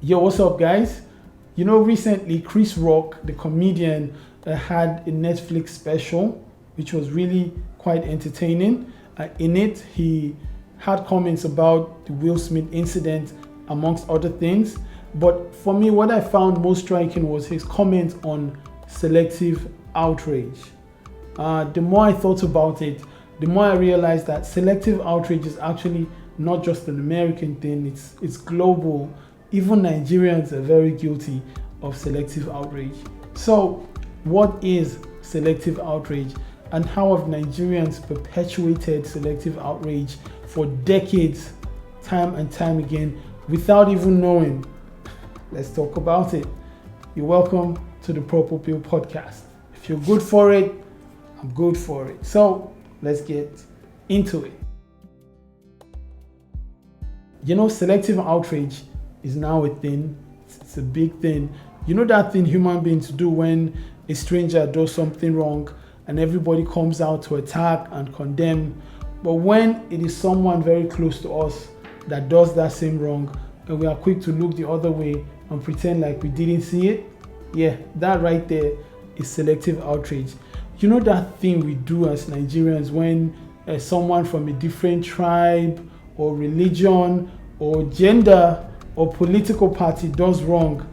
Yo, what's up, guys? Recently Chris Rock, the comedian, had a Netflix special, which was really quite entertaining. In it, he had comments about the Will Smith incident, amongst other things. But for me, what I found most striking was his comment on selective outrage. The more I thought about it, the more I realized that selective outrage is actually not just an American thing, it's global. Even Nigerians are very guilty of selective outrage. So, what is selective outrage, and how have Nigerians perpetuated selective outrage for decades, time and time again, without even knowing? Let's talk about it. You're welcome to the Purple Pill podcast. If you're good for it, I'm good for it. So, let's get into it. Selective outrage is now a thing. It's a big thing. That thing human beings do when a stranger does something wrong and everybody comes out to attack and condemn. But when it is someone very close to us that does that same wrong, and we are quick to look the other way and pretend like we didn't see it, yeah, that right there is selective outrage. That thing we do as Nigerians when someone from a different tribe or religion or gender or political party does wrong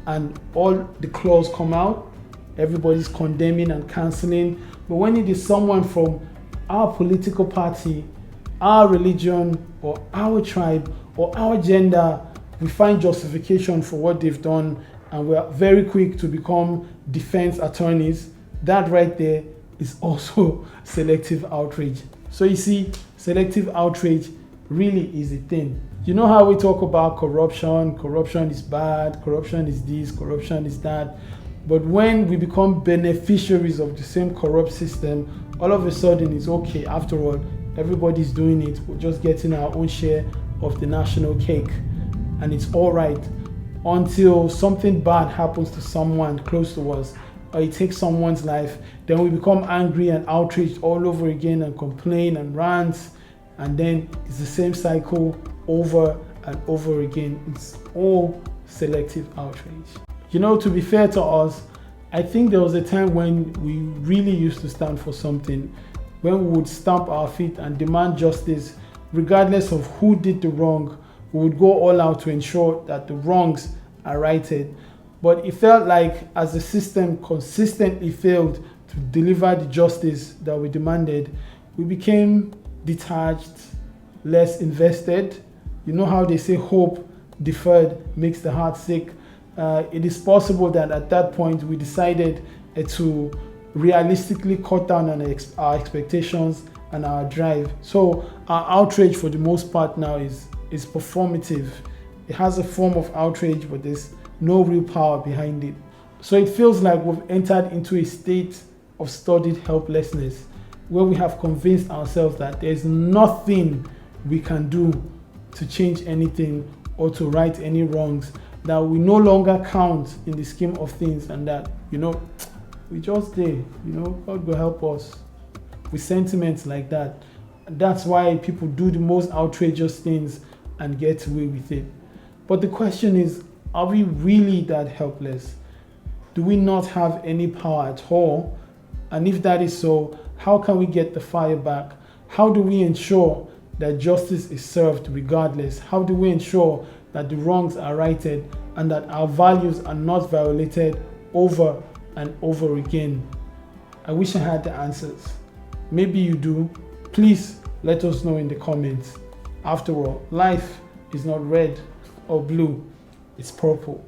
and all the claws come out, everybody's condemning and canceling. But when it is someone from our political party, our religion, or our tribe, or our gender, we find justification for what they've done and we're very quick to become defense attorneys. That right there is also selective outrage. So you see, selective outrage really is a thing. You know how we talk about corruption? Corruption is bad, corruption is this, corruption is that. But when we become beneficiaries of the same corrupt system, all of a sudden it's okay. After all, everybody's doing it. We're just getting our own share of the national cake. And it's all right until something bad happens to someone close to us, or it takes someone's life. Then we become angry and outraged all over again and complain and rant. And then it's the same cycle over and over again. It's all selective outrage. To be fair to us, I think there was a time when we really used to stand for something, when we would stamp our feet and demand justice, regardless of who did the wrong. We would go all out to ensure that the wrongs are righted. But it felt like as the system consistently failed to deliver the justice that we demanded, we became detached, less invested. You know how they say hope deferred makes the heart sick. It is possible that at that point we decided to realistically cut down on our expectations and our drive. So our outrage for the most part now is performative. It has a form of outrage, but there's no real power behind it. So it feels like we've entered into a state of studied helplessness, where we have convinced ourselves that there's nothing we can do to change anything or to right any wrongs, that we no longer count in the scheme of things, and that, we just there, God will help us. With sentiments like that. That's why people do the most outrageous things and get away with it. But the question is, are we really that helpless? Do we not have any power at all? And if that is so, how can we get the fire back? How do we ensure that justice is served regardless? How do we ensure that the wrongs are righted and that our values are not violated over and over again? I wish I had the answers. Maybe you do. Please let us know in the comments. After all, life is not red or blue, it's purple.